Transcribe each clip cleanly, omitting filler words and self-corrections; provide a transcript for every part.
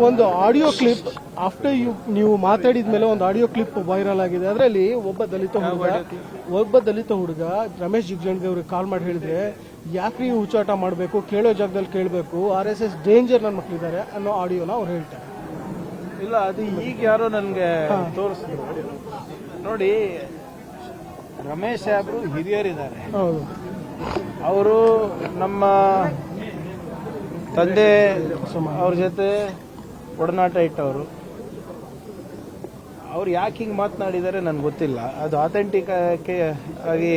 ಒಂದು audio clip after ನೀವು ಮಾತಾಡಿದ ಮೇಲೆ ಒಂದು ಆಡಿಯೋ ಕ್ಲಿಪ್ ವೈರಲ್ ಆಗಿದೆ. ಅದರಲ್ಲಿ ಒಬ್ಬ ದಲಿತ ಹುಡುಗ ರಮೇಶ್ ಜಿಗಜಿಣಗಿ ಅವ್ರಿಗೆ ಕಾಲ್ ಮಾಡಿ ಹೇಳಿದ್ರೆ, ಯಾಕ್ರಿ ಹುಚ್ಚಾಟ ಮಾಡಬೇಕು, ಕೇಳೋ ಜಾಗದಲ್ಲಿ ಕೇಳಬೇಕು, RSS ಡೇಂಜರ್ ನನ್ನ ಮಕ್ಕಳಿದ್ದಾರೆ ಅನ್ನೋ ಆಡಿಯೋನ ಅವ್ರು ಹೇಳ್ತಾರೆ. ಇಲ್ಲ, ಅದು ಈಗ ಯಾರೋ ನನಗೆ ತೋರಿಸಿದ್ರು ನೋಡಿ. ರಮೇಶ್ ಸಾಹೇಬ್ರು ಹಿರಿಯರಿದ್ದಾರೆ. ಹೌದು, ಅವರು ನಮ್ಮ ತಂದೆ ಅವ್ರ ಜೊತೆ ಒಡನಾಟ ಇಟ್ಟವರು. ಅವ್ರು ಯಾಕೆ ಹಿಂಗೆ ಮಾತನಾಡಿದ್ದಾರೆ ನನಗೆ ಗೊತ್ತಿಲ್ಲ. ಅದು ಅಥೆಂಟಿಕ್ ಆಗಿ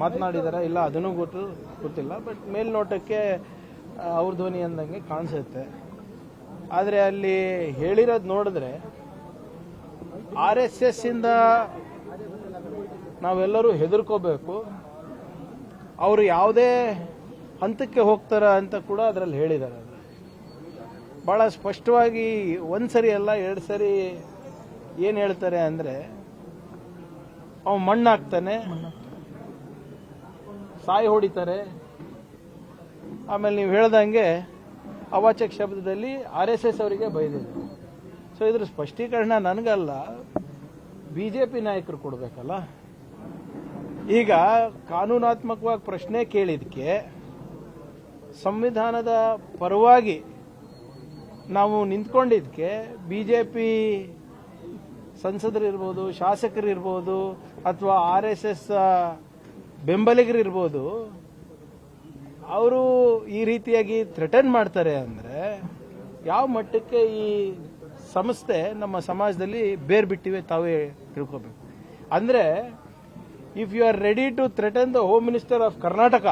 ಮಾತನಾಡಿದಾರ ಇಲ್ಲ ಅದನ್ನು ಗೊತ್ತಿಲ್ಲ. ಬಟ್ ಮೇಲ್ನೋಟಕ್ಕೆ ಅವ್ರ ಧ್ವನಿ ಅಂದಂಗೆ ಕಾಣಿಸುತ್ತೆ. ಆದರೆ ಅಲ್ಲಿ ಹೇಳಿರೋದು ನೋಡಿದ್ರೆ RSS ಇಂದ ನಾವೆಲ್ಲರೂ ಹೆದರ್ಕೋಬೇಕು, ಅವರು ಯಾವುದೇ ಹಂತಕ್ಕೆ ಹೋಗ್ತಾರ ಅಂತ ಕೂಡ ಅದರಲ್ಲಿ ಹೇಳಿದ್ದಾರೆ. ಬಹಳ ಸ್ಪಷ್ಟವಾಗಿ ಒಂದ್ಸರಿ ಅಲ್ಲ 2 ಸರಿ ಏನು ಹೇಳ್ತಾರೆ ಅಂದರೆ, ಅವ ಮಣ್ಣಾಗ್ತಾನೆ, ಸಾಯಿ ಹೊಡಿತಾರೆ, ಆಮೇಲೆ ನೀವು ಹೇಳ್ದಂಗೆ ಅವಾಚಕ ಶಬ್ದದಲ್ಲಿ RSS ಅವರಿಗೆ ಬೈದಿದೆ. ಸೊ ಇದ್ರ ಸ್ಪಷ್ಟೀಕರಣ ನನಗಲ್ಲ, BJP ನಾಯಕರು ಕೊಡಬೇಕಲ್ಲ. ಈಗ ಕಾನೂನಾತ್ಮಕವಾಗಿ ಪ್ರಶ್ನೆ ಕೇಳಿದಕ್ಕೆ ಸಂವಿಧಾನದ ಪರವಾಗಿ ನಾವು ನಿಂತ್ಕೊಂಡಿದ್ದಕ್ಕೆ BJP ಸಂಸದರಿರ್ಬೋದು, ಶಾಸಕರಿರ್ಬೋದು, ಅಥವಾ RSS ಬೆಂಬಲಿಗರಿರ್ಬೋದು, ಅವರು ಈ ರೀತಿಯಾಗಿ ಥ್ರೆಟನ್ ಮಾಡ್ತಾರೆ ಅಂದರೆ ಯಾವ ಮಟ್ಟಕ್ಕೆ ಈ ಸಂಸ್ಥೆ ನಮ್ಮ ಸಮಾಜದಲ್ಲಿ ಬೇರ್ ಬಿಟ್ಟಿವೆ ತಾವೇ ತಿಳ್ಕೋಬೇಕು. ಅಂದರೆ if you are ready to threaten the home minister of Karnataka,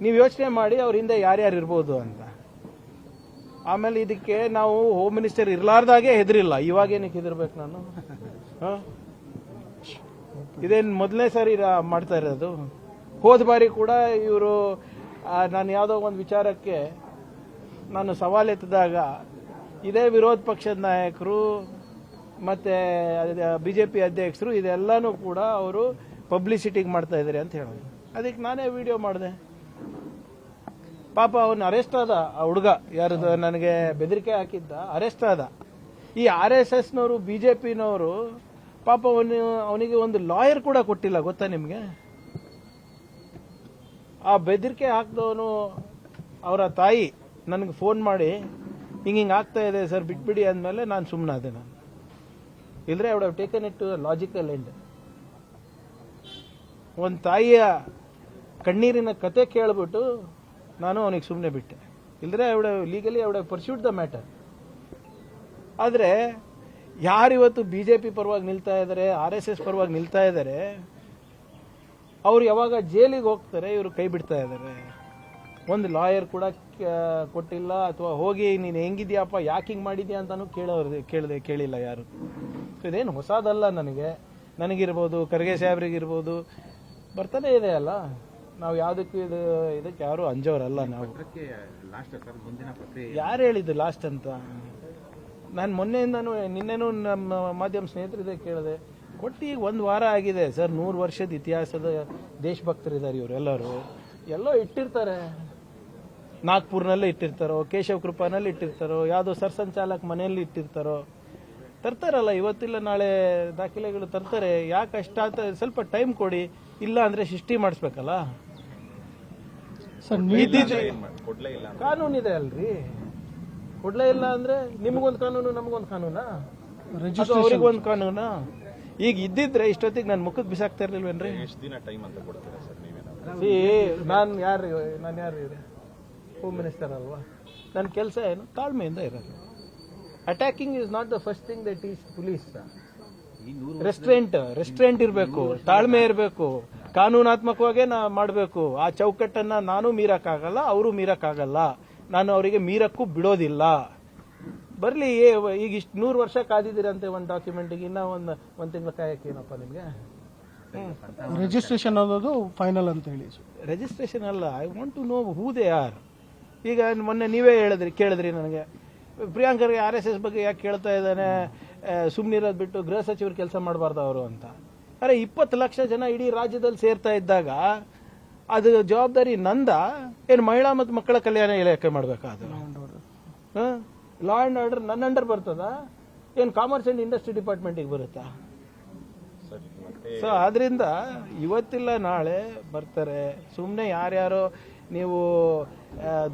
ನೀವು ಯೋಚನೆ ಮಾಡಿ ಅವ್ರ ಹಿಂದೆ ಯಾರ್ಯಾರು ಇರ್ಬೋದು ಅಂತ. ಆಮೇಲೆ ಇದಕ್ಕೆ ನಾವು ಹೋಮ್ ಮಿನಿಸ್ಟರ್ ಇರಲಾರ್ದಾಗೆ ಹೆದರಿಲ್ಲ, ಇವಾಗೇನಕ್ಕೆ ಹೆದರ್ಬೇಕು ನಾನು? ಇದೇನು ಮೊದಲನೇ ಸಾರಿ ಮಾಡ್ತಾ ಇರೋದು? ಹೋದ ಬಾರಿ ಕೂಡ ಇವರು ನಾನು ಯಾವುದೋ ಒಂದು ವಿಚಾರಕ್ಕೆ ನಾನು ಸವಾಲೆತ್ತಿದಾಗ ಇದೇ ವಿರೋಧ ಪಕ್ಷದ ನಾಯಕರು ಮತ್ತೆ BJP ಅಧ್ಯಕ್ಷರು ಇದೆಲ್ಲಾನು ಕೂಡ ಅವರು ಪಬ್ಲಿಸಿಟಿಗೆ ಮಾಡ್ತಾ ಇದ್ದಾರೆ ಅಂತ ಹೇಳೋದು. ಅದಕ್ಕೆ ನಾನೇ ವಿಡಿಯೋ ಮಾಡಿದೆ. ಪಾಪ ಅವನು ಅರೆಸ್ಟ್ ಆದ, ಆ ಹುಡುಗ ಯಾರದು ನನಗೆ ಬೆದರಿಕೆ ಹಾಕಿದ್ದ ಅರೆಸ್ಟ್ ಆದ. ಈ RSSನವರು BJPನವರು ಪಾಪ ಅವನಿಗೆ ಒಂದು ಲಾಯರ್ ಕೂಡ ಕೊಟ್ಟಿಲ್ಲ, ಗೊತ್ತಾ ನಿಮಗೆ? ಆ ಬೆದರಿಕೆ ಹಾಕಿದವನು ಅವರ ತಾಯಿ ನನಗೆ ಫೋನ್ ಮಾಡಿ ಹಿಂಗೆ ಆಗ್ತಾ ಇದೆ ಸರ್ ಬಿಟ್ಬಿಡಿ ಅಂದಮೇಲೆ ನಾನು ಸುಮ್ಮನಾದೆ. ನಾನು ಇಲ್ಲರೆ I would have taken it to logical end. ಒಂದು ತಾಯಿಯ ಕಣ್ಣೀರಿನ ಕತೆ ಕೇಳ್ಬಿಟ್ಟು ನಾನು ಅವನಿಗೆ ಸುಮ್ಮನೆ ಬಿಟ್ಟೆ. ಇಲ್ಲರೆ I would have legally I would have pursued the matter. ಆದರೆ ಯಾರಿವತ್ತು BJP ಪರವಾಗಿ ನಿಲ್ತಾ ಇದ್ದಾರೆ, RSS ಪರವಾಗಿ ನಿಲ್ತಾ ಇದ್ದಾರೆ, ಅವ್ರು ಯಾವಾಗ ಜೈಲಿಗೆ ಹೋಗ್ತಾರೆ ಇವರು ಕೈ ಬಿಡ್ತಾ ಇದ್ದಾರೆ. ಒಂದು ಲಾಯರ್ ಕೂಡ ಕೊಟ್ಟಿಲ್ಲ, ಅಥವಾ ಹೋಗಿ ನೀನು ಹೆಂಗಿದ್ಯಾಪ್ಪ ಯಾಕೆ ಹಿಂಗೆ ಮಾಡಿದ್ಯಾ ಅಂತಾನು ಕೇಳಿಲ್ಲ ಯಾರು. ಇದೇನು ಹೊಸದಲ್ಲ, ನನಗಿರ್ಬೋದು, ಖರ್ಗೆ ಸಾಹೇಬ್ರಿಗಿರ್ಬೋದು ಬರ್ತಾನೆ ಇದೆ ಅಲ್ಲ. ನಾವು ಯಾವುದಕ್ಕೂ ಇದಕ್ಕೆ ಯಾರು ಅಂಜೋರಲ್ಲ ನಾವು. ಯಾರು ಹೇಳಿದ್ದು ಲಾಸ್ಟ್ ಅಂತ? ನಾನು ಮೊನ್ನೆಯಿಂದನೂ ನಿನ್ನೆನೂ ನಮ್ಮ ಮಾಧ್ಯಮ ಸ್ನೇಹಿತರಿದೆ ಕೇಳಿದೆ. ಕೊಟ್ಟು ಈಗ 1 ವಾರ ಆಗಿದೆ ಸರ್. 100 ವರ್ಷದ ಇತಿಹಾಸದ ದೇಶಭಕ್ತರಿದ್ದಾರೆ ಇವರೆಲ್ಲರೂ. ಎಲ್ಲೋ ಇಟ್ಟಿರ್ತಾರೆ, ನಾಗ್ಪುರ್ನಲ್ಲೇ ಇಟ್ಟಿರ್ತಾರೋ, ಕೇಶವ ಕೃಪಾನಲ್ಲಿ ಇಟ್ಟಿರ್ತಾರೋ, ಯಾವುದೋ ಸರ್ಸಂಚಾಲಕ ಮನೆಯಲ್ಲಿ ಇಟ್ಟಿರ್ತಾರೋ, ತರ್ತಾರಲ್ಲ ಇವತ್ತಿಲ್ಲ ನಾಳೆ ದಾಖಲೆಗಳು ತರ್ತಾರೆ. ಯಾಕೆ ಅಷ್ಟಾತ? ಸ್ವಲ್ಪ ಟೈಮ್ ಕೊಡಿ, ಇಲ್ಲ ಅಂದ್ರೆ ಸೃಷ್ಟಿ ಮಾಡಿಸ್ಬೇಕಲ್ಲ. ಕಾನೂನಿದೆ ಅಲ್ರಿ, ಕೊಡ್ಲೇ ಇಲ್ಲ ಅಂದ್ರೆ ನಿಮಗೊಂದು ಕಾನೂನು ನಮಗೊಂದು ಕಾನೂನಾ, ಅವ್ರಿಗೊಂದು ಕಾನೂನಾ? ಈಗ ಇದ್ದಿದ್ರೆ ಇಷ್ಟೊತ್ತಿಗೆ ನನ್ನ ಮುಖಕ್ಕೆ ಬಿಸಾಕ್ತಾ ಇರ್ಲಿಲ್ವೇನ್ರಿ? ಎಷ್ಟು ದಿನ ಟೈಮ್ ಅಂತ ಕೊಡ್ತೀರಾ ಸರ್ ನೀವೇನಾದ್ರು? ನಾನು ಯಾರು ಇದೆ ಹೋಮ್ ಮಿನಿಸ್ಟರ್ ಅಲ್ವಾ? ನನ್ನ ಕೆಲಸ ಏನು? ತಾಳ್ಮೆಯಿಂದ ಇರೋದು. Attacking is not the first thing that is police. Restraint ಇರಬೇಕು, ತಾಳ್ಮೆ ಇರಬೇಕು, ಕಾನೂನಾತ್ಮಕವಾಗೇ ಮಾಡಬೇಕು. ಆ ಚೌಕಟ್ಟನ್ನ ನಾನು ಮೀರಕ್ಕಾಗಲ್ಲ, ಅವರು ಮೀರಕ್ಕಾಗಲ್ಲ, ನಾನು ಅವರಿಗೆ ಮೀರಕ್ಕೂ ಬಿಡೋದಿಲ್ಲ. ಬರ್ಲಿ, ಈಗ ಇಷ್ಟು 100 ವರ್ಷ ಕಾದಿದ್ದೀರಂತೆ ಒಂದು ಡಾಕ್ಯುಮೆಂಟ್ಗೆ, ಇನ್ನ ಒಂದು ತಿಂಗಳ ಕಾಯಕ್ಕೆ ಏನಪ್ಪ ನಿಮ್ಗೆ? ರಿಜಿಸ್ಟ್ರೇಷನ್ ಅನ್ನೋದು ಫೈನಲ್ ಅಂತ ಹೇಳಿ. ರಿಜಿಸ್ಟ್ರೇಷನ್ ಅಲ್ಲ, I want to know who they are. ಈಗ ಮೊನ್ನೆ ನೀವೇ ಕೇಳಿದ್ರಿ ನನಗೆ, ಪ್ರಿಯಾಂಕರ್ಗೆ RSS ಬಗ್ಗೆ ಯಾಕೆ ಕೇಳ್ತಾ ಇದ್ದಾನೆ, ಸುಮ್ಮನಿರೋದು ಬಿಟ್ಟು ಗೃಹ ಸಚಿವರು ಕೆಲಸ ಮಾಡಬಾರ್ದು ಅವರು ಅಂತ. ಅರೆ 20 ಲಕ್ಷ ಜನ ಇಡೀ ರಾಜ್ಯದಲ್ಲಿ ಸೇರ್ತಾ ಇದ್ದಾಗ ಅದು ಜವಾಬ್ದಾರಿ ನಂದ ಏನು ಮಹಿಳಾ ಮತ್ತು ಮಕ್ಕಳ ಕಲ್ಯಾಣ ಇಲಾಖೆ ಮಾಡಬೇಕಾದ ಲಾ ಆ್ಯಂಡ್ ಆರ್ಡರ್ ನನ್ನ ಅಂಡರ್ ಬರ್ತದ ಏನು ಕಾಮರ್ಸ್ ಆ್ಯಂಡ್ ಇಂಡಸ್ಟ್ರಿ ಡಿಪಾರ್ಟ್ಮೆಂಟಿಗೆ ಬರುತ್ತಾ? ಸರ್ ಮತ್ತೆ ಸೊ ಆದ್ರಿಂದ ಇವತ್ತಿಲ್ಲ ನಾಳೆ ಬರ್ತಾರೆ. ಸುಮ್ಮನೆ ಯಾರ್ಯಾರೋ ನೀವು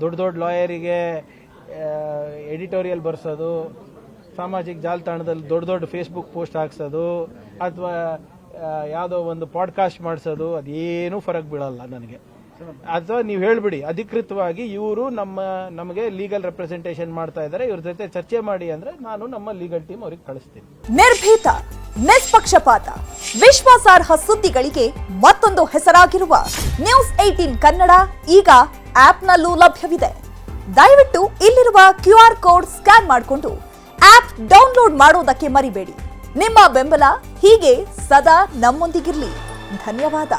ದೊಡ್ಡ ದೊಡ್ಡ ಲಾಯರಿಗೆ ಎಡಿಟೋರಿಯಲ್ ಬರ್ಸೋದು, ಸಾಮಾಜಿಕ ಜಾಲತಾಣದಲ್ಲಿ ದೊಡ್ಡ ದೊಡ್ಡ ಫೇಸ್ಬುಕ್ ಪೋಸ್ಟ್ ಹಾಕ್ಸೋದು, ಅಥವಾ ಯಾವುದೋ ಒಂದು ಪಾಡ್ಕಾಸ್ಟ್ ಮಾಡಿಸೋದು, ಅದೇನೂ ಫರಕ್ ಬೀಳಲ್ಲ ನನಗೆ. ಅಥವಾ ನೀವು ಹೇಳ್ಬಿಡಿ ಅಧಿಕೃತವಾಗಿ ಇವರು ನಮಗೆ ಲೀಗಲ್ ರೆಪ್ರೆಸೆಂಟೇಷನ್ ಮಾಡ್ತಾ ಇದ್ದಾರೆ, ಇವ್ರ ಜೊತೆ ಚರ್ಚೆ ಮಾಡಿ ಅಂದ್ರೆ ನಾನು ನಮ್ಮ ಲೀಗಲ್ ಟೀಮ್ ಅವ್ರಿಗೆ ಕಳಿಸ್ತೀನಿ. ನಿರ್ಭೀತ, ನಿಷ್ಪಕ್ಷಪಾತ, ವಿಶ್ವಾಸಾರ್ಹ ಸುದ್ದಿಗಳಿಗೆ ಮತ್ತೊಂದು ಹೆಸರಾಗಿರುವ ನ್ಯೂಸ್ 18 ಕನ್ನಡ ಈಗ ಆಪ್ನಲ್ಲೂ ಲಭ್ಯವಿದೆ. ದಯವಿಟ್ಟು ಇಲ್ಲಿರುವ QR ಕೋಡ್ ಸ್ಕ್ಯಾನ್ ಮಾಡಿಕೊಂಡು ಆಪ್ ಡೌನ್ಲೋಡ್ ಮಾಡೋದಕ್ಕೆ ಮರಿಬೇಡಿ. ನಿಮ್ಮ ಬೆಂಬಲ ಹೀಗೆ ಸದಾ ನಮ್ಮೊಂದಿಗಿರಲಿ. ಧನ್ಯವಾದ.